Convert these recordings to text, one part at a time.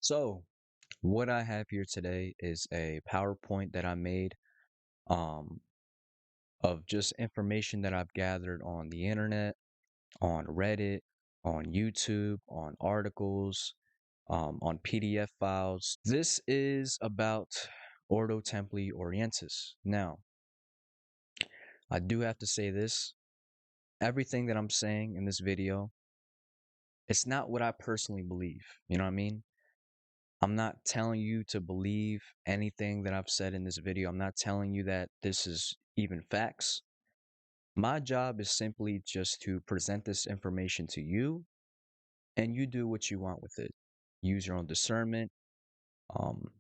So, what I have here today is a PowerPoint that I made um, of just information that I've gathered on the internet, on Reddit, on YouTube, on articles, on PDF files. This is about Ordo Templi Orientis. Now, I do have to say this. Everything that I'm saying in this video, it's not what I personally believe. You know what I mean? I'm not telling you to believe anything that I've said in this video. I'm not telling you that this is even facts. My job is simply just to present this information to you and you do what you want with it. Use your own discernment,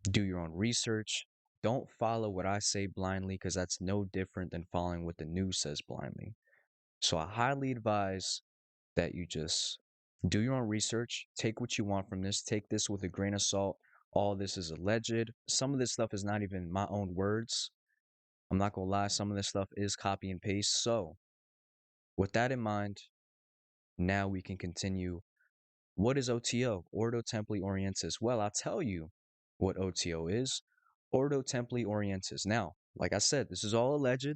do your own research. Don't follow what I say blindly because that's no different than following what the news says blindly. So I highly advise that you just do your own research, take what you want from this, take this with a grain of salt. All this is alleged. Some of this stuff is not even my own words. I'm not gonna lie, some of this stuff is copy and paste. So, with that in mind, now we can continue. What is O.T.O? Ordo Templi Orientis. Well, I'll tell you what O.T.O is. Ordo Templi Orientis. Now, like I said, this is all alleged.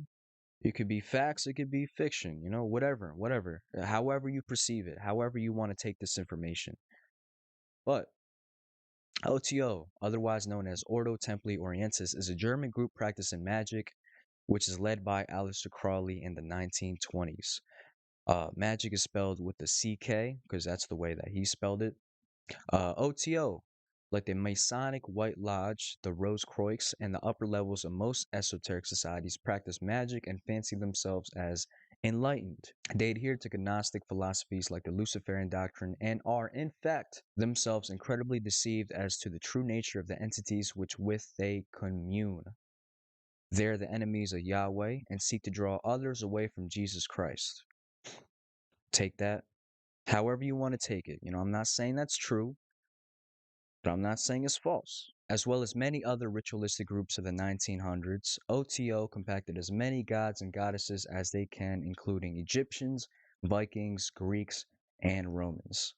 It could be facts, it could be fiction, whatever. However you perceive it, however you want to take this information. But O.T.O, otherwise known as Ordo Templi Orientis, is a German group practicing magic, which is led by Aleister Crowley in the 1920s. Magic is spelled with the CK, because that's the way that he spelled it. O.T.O, like the Masonic White Lodge, the Rose-Croix, and the upper levels of most esoteric societies, practice magic and fancy themselves as enlightened. They adhere to Gnostic philosophies like the Luciferian doctrine and are, in fact, themselves incredibly deceived as to the true nature of the entities which with they commune. They are the enemies of Yahweh and seek to draw others away from Jesus Christ. Take that however you want to take it. I'm not saying that's true, but I'm not saying it's false. As well as many other ritualistic groups of the 1900s, O.T.O compacted as many gods and goddesses as they can, including Egyptians, Vikings, Greeks, and Romans.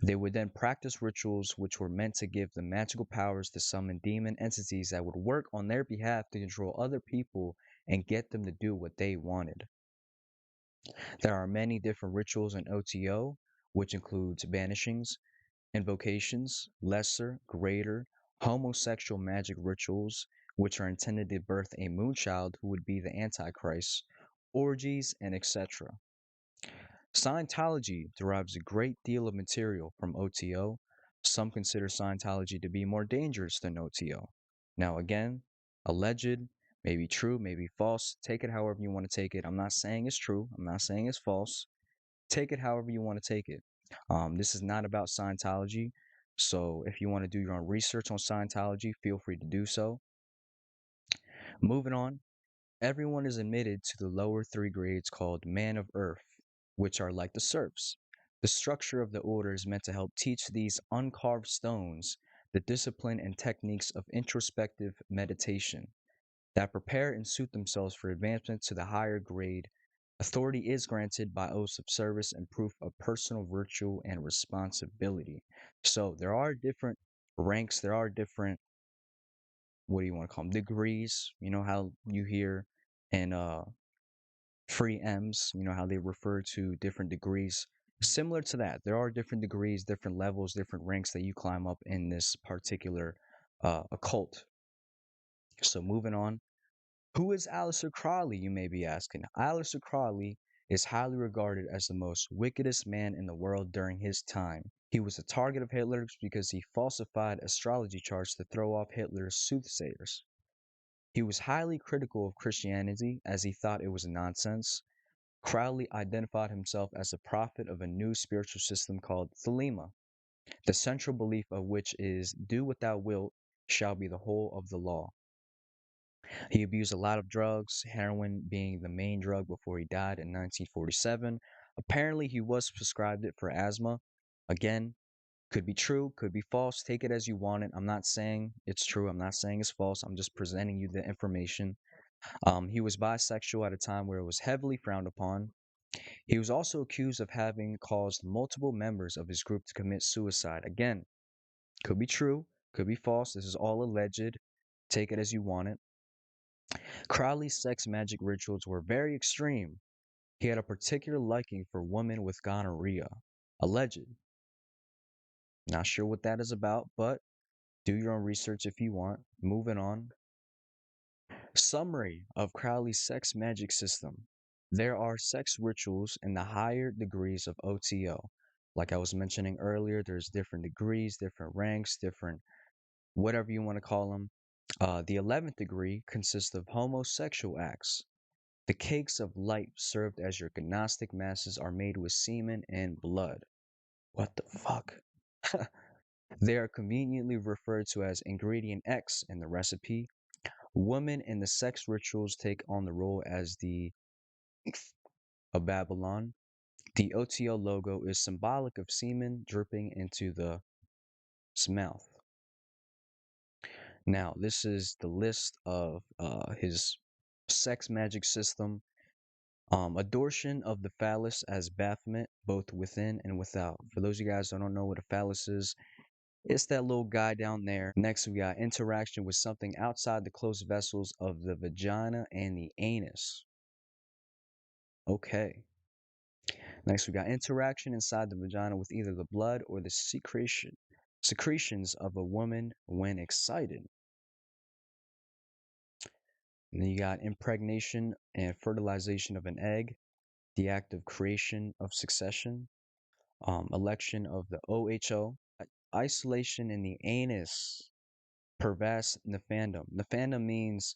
They would then practice rituals which were meant to give them magical powers to summon demon entities that would work on their behalf to control other people and get them to do what they wanted. There are many different rituals in O.T.O, which includes banishings, invocations, lesser, greater, homosexual magic rituals, which are intended to birth a moonchild who would be the Antichrist, orgies, and etc. Scientology derives a great deal of material from O.T.O. Some consider Scientology to be more dangerous than O.T.O. Now, again, alleged, maybe true, maybe false. Take it however you want to take it. I'm not saying it's true. I'm not saying it's false. Take it however you want to take it. This is not about Scientology. So if you want to do your own research on Scientology, feel free to do so. Moving on, everyone is admitted to the lower three grades called Man of Earth, which are like the serfs. The structure of the order is meant to help teach these uncarved stones the discipline and techniques of introspective meditation that prepare and suit themselves for advancement to the higher grade. Authority is granted by oaths of service and proof of personal virtue and responsibility. So there are different ranks, there are different, what do you want to call them, degrees. You know how you hear in free M's, how they refer to different degrees. Similar to that, there are different degrees, different levels, different ranks that you climb up in this particular occult. So moving on. Who is Aleister Crowley, you may be asking? Aleister Crowley is highly regarded as the most wickedest man in the world during his time. He was a target of Hitler's because he falsified astrology charts to throw off Hitler's soothsayers. He was highly critical of Christianity as he thought it was nonsense. Crowley identified himself as a prophet of a new spiritual system called Thelema, the central belief of which is, do what thou wilt shall be the whole of the law. He abused a lot of drugs, heroin being the main drug before he died in 1947. Apparently, he was prescribed it for asthma. Again, could be true, could be false. Take it as you want it. I'm not saying it's true. I'm not saying it's false. I'm just presenting you the information. He was bisexual at a time where it was heavily frowned upon. He was also accused of having caused multiple members of his group to commit suicide. Again, Could be true, could be false. This is all alleged. Take it as you want it. Crowley's sex magic rituals were very extreme. He had a particular liking for women with gonorrhea. Alleged. Not sure what that is about, but do your own research if you want. Moving on. Summary of Crowley's sex magic system. There are sex rituals in the higher degrees of O.T.O. Like I was mentioning earlier, there's different degrees, different ranks, different whatever you want to call them. The 11th degree consists of homosexual acts. The cakes of light served as your gnostic masses are made with semen and blood. What the fuck? They are conveniently referred to as ingredient X in the recipe. Women in the sex rituals take on the role as the of Babylon. The O.T.O logo is symbolic of semen dripping into the mouth. Now, this is the list of his sex magic system. Adortion of the phallus as bathment, both within and without. For those of you guys that don't know what a phallus is, it's that little guy down there. Next, we got interaction with something outside the closed vessels of the vagina and the anus. Okay. Next, we got interaction inside the vagina with either the blood or the secretions of a woman when excited. And then you got impregnation and fertilization of an egg, the act of creation of succession, election of the O.H.O, isolation in the anus, pervas nefandum. Nefandum means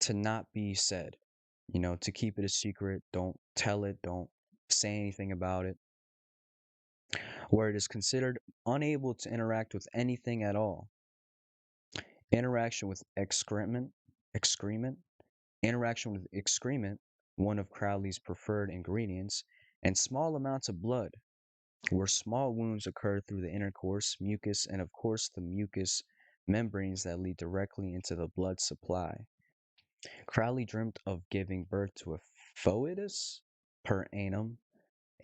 to not be said, to keep it a secret. Don't tell it, don't say anything about it. Where it is considered unable to interact with anything at all. Interaction with excrement, interaction with excrement, one of Crowley's preferred ingredients, and small amounts of blood, where small wounds occur through the intercourse, mucus, and of course the mucous membranes that lead directly into the blood supply. Crowley dreamt of giving birth to a foetus per annum,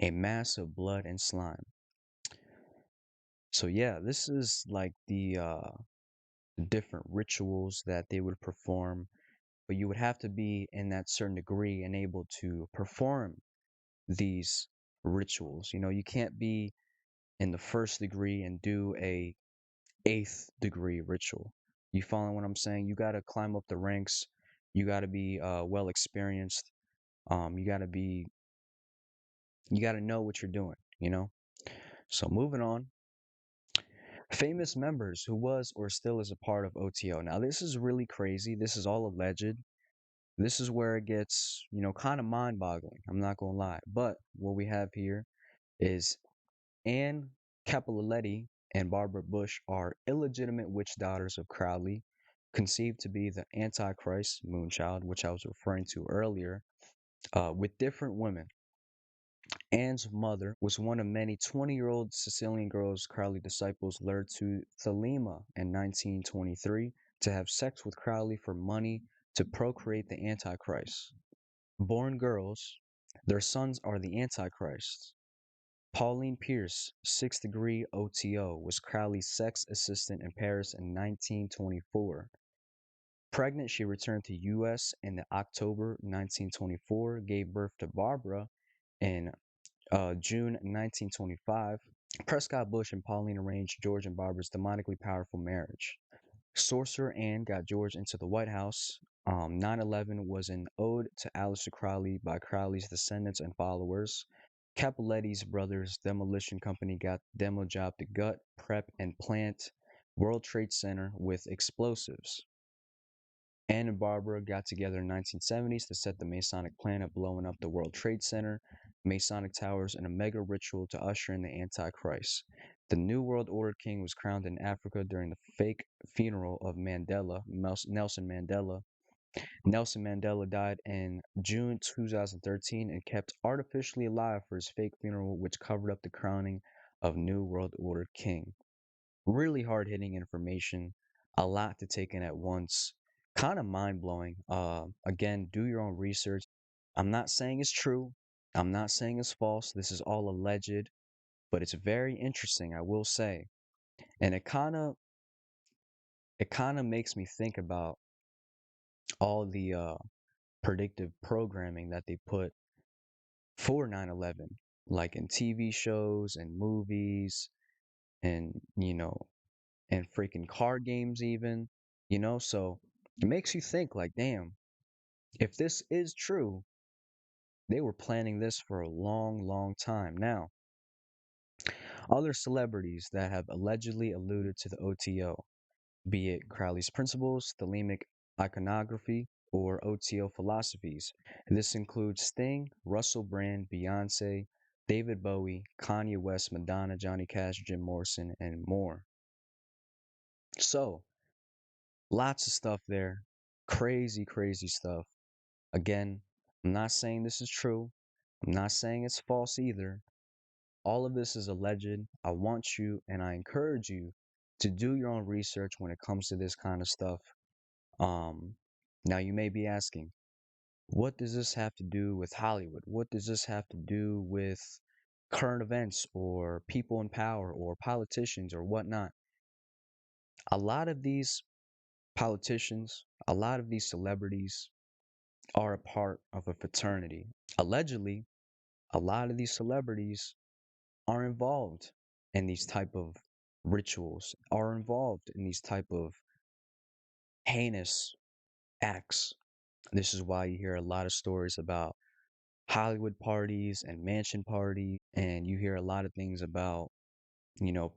a mass of blood and slime. So yeah, this is like the different rituals that they would perform, but you would have to be in that certain degree and able to perform these rituals. You can't be in the first degree and do a eighth degree ritual. You following what I'm saying? You got to climb up the ranks. You got to be well experienced. You got to be, you got to know what you're doing. So moving on. Famous members who was or still is a part of O.T.O. Now, this is really crazy. This is all alleged. This is where it gets, kind of mind-boggling. I'm not gonna lie. But what we have here is Anne Cappelletti and Barbara Bush are illegitimate witch daughters of Crowley, conceived to be the Antichrist moonchild, which I was referring to earlier, with different women. Anne's mother was one of many 20-year-old Sicilian girls Crowley disciples lured to Thelema in 1923 to have sex with Crowley for money to procreate the Antichrist. Born girls, their sons are the Antichrist. Pauline Pierce, 6th degree O.T.O, was Crowley's sex assistant in Paris in 1924. Pregnant, she returned to U.S. in October 1924, gave birth to Barbara in June 1925. Prescott Bush and Pauline arranged George and Barbara's demonically powerful marriage. Sorcerer Anne got George into the White House. 9/11 was an ode to Aleister Crowley by Crowley's descendants and followers. Cappelletti's brothers' demolition company got the demo job to gut, prep, and plant World Trade Center with explosives. Anne and Barbara got together in the 1970s to set the Masonic plan of blowing up the World Trade Center, Masonic towers, in a mega ritual to usher in the Antichrist. The New World Order king was crowned in Africa during the fake funeral of Nelson Mandela. Nelson Mandela died in June 2013 and kept artificially alive for his fake funeral, which covered up the crowning of New World Order king. Really hard-hitting information, a lot to take in at once, kind of mind-blowing. Again, do your own research. I'm not saying it's true. I'm not saying it's false. This is all alleged, but it's very interesting, I will say. And it kind of makes me think about all the predictive programming that they put for 9/11, like in TV shows and movies and, and freaking card games even, so it makes you think like, damn, if this is true, they were planning this for a long, long time. Now, other celebrities that have allegedly alluded to the O.T.O, be it Crowley's principles, thelemic iconography, or O.T.O philosophies. And this includes Sting, Russell Brand, Beyonce, David Bowie, Kanye West, Madonna, Johnny Cash, Jim Morrison, and more. So, lots of stuff there. Crazy, crazy stuff. Again, I'm not saying this is true. I'm not saying it's false either. All of this is alleged. I want you and I encourage you to do your own research when it comes to this kind of stuff. Um, Now you may be asking, what does this have to do with Hollywood? What does this have to do with current events or people in power or politicians or whatnot? A lot of these politicians, a lot of these celebrities are a part of a fraternity. Allegedly, a lot of these celebrities are involved in these type of rituals, are involved in these type of heinous acts. This is why you hear a lot of stories about Hollywood parties and mansion parties, and you hear a lot of things about,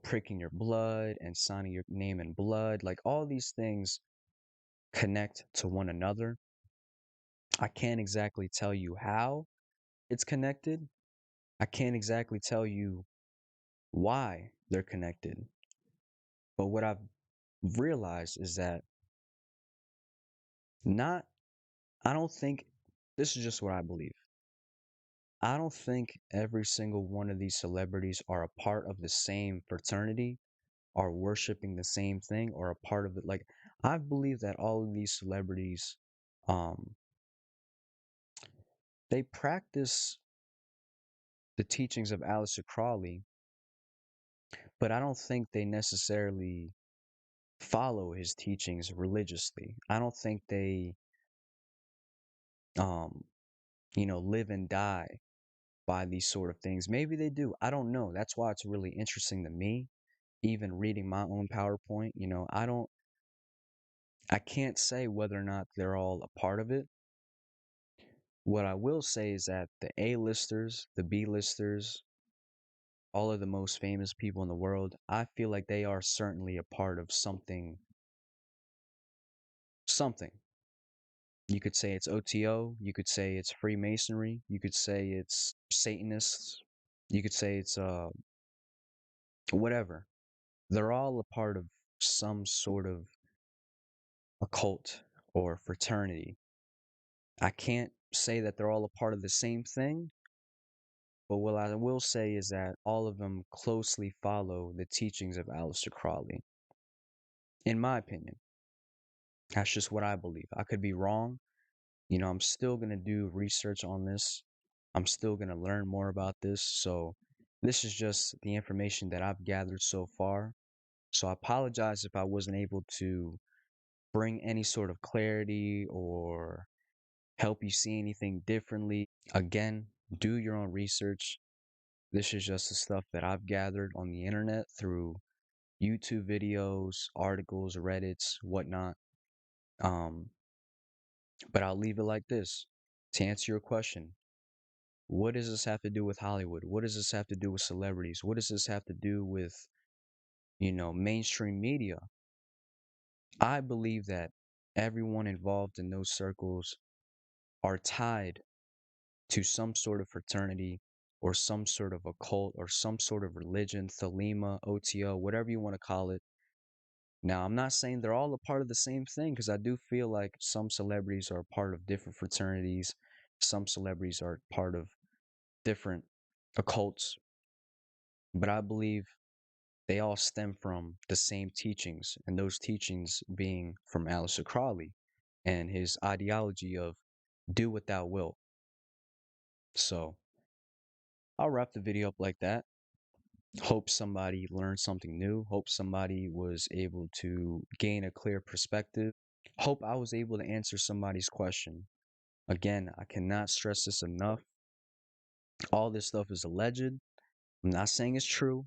pricking your blood and signing your name in blood. Like all these things connect to one another. I can't exactly tell you how it's connected. I can't exactly tell you why they're connected. But what I've realized is that not, I don't think, this is just what I believe. I don't think every single one of these celebrities are a part of the same fraternity, are worshiping the same thing, or a part of it. Like, I believe that all of these celebrities, um, they practice the teachings of Aleister Crowley, but I don't think they necessarily follow his teachings religiously. I don't think they, um, live and die by these sort of things. Maybe they do. I don't know. That's why it's really interesting to me, even reading my own PowerPoint. I can't say whether or not they're all a part of it. What I will say is that the A-listers, the B-listers, all of the most famous people in the world, I feel like they are certainly a part of something, something. You could say it's O.T.O, you could say it's Freemasonry, you could say it's Satanists, you could say it's whatever. They're all a part of some sort of occult or fraternity. I can't say that they're all a part of the same thing, but what I will say is that all of them closely follow the teachings of Aleister Crowley. In my opinion, that's just what I believe. I could be wrong. I'm still going to do research on this. I'm still going to learn more about this. So, this is just the information that I've gathered so far. So, I apologize if I wasn't able to bring any sort of clarity or help you see anything differently. Again, do your own research. This is just the stuff that I've gathered on the internet through YouTube videos, articles, Reddits, whatnot. Um, but I'll leave it like this. To answer your question, what does this have to do with Hollywood? What does this have to do with celebrities? What does this have to do with, mainstream media? I believe that everyone involved in those circles are tied to some sort of fraternity or some sort of occult or some sort of religion, thelema, O.T.O, whatever you want to call it. Now, I'm not saying they're all a part of the same thing because I do feel like some celebrities are a part of different fraternities. Some celebrities are part of different occults, but I believe they all stem from the same teachings, and those teachings being from Aleister Crowley and his ideology of do what thou wilt. So I'll wrap the video up like that. Hope somebody learned something new. Hope somebody was able to gain a clear perspective. Hope I was able to answer somebody's question. Again, I cannot stress this enough. All this stuff is alleged. I'm not saying it's true,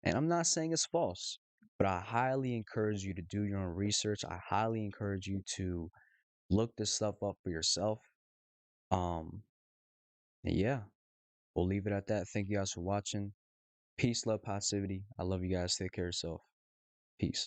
and I'm not saying it's false, but I highly encourage you to do your own research. I highly encourage you to look this stuff up for yourself. Um, and yeah, we'll leave it at that. Thank you guys for watching. Peace, love, positivity. I love you guys. Take care of yourself. Peace.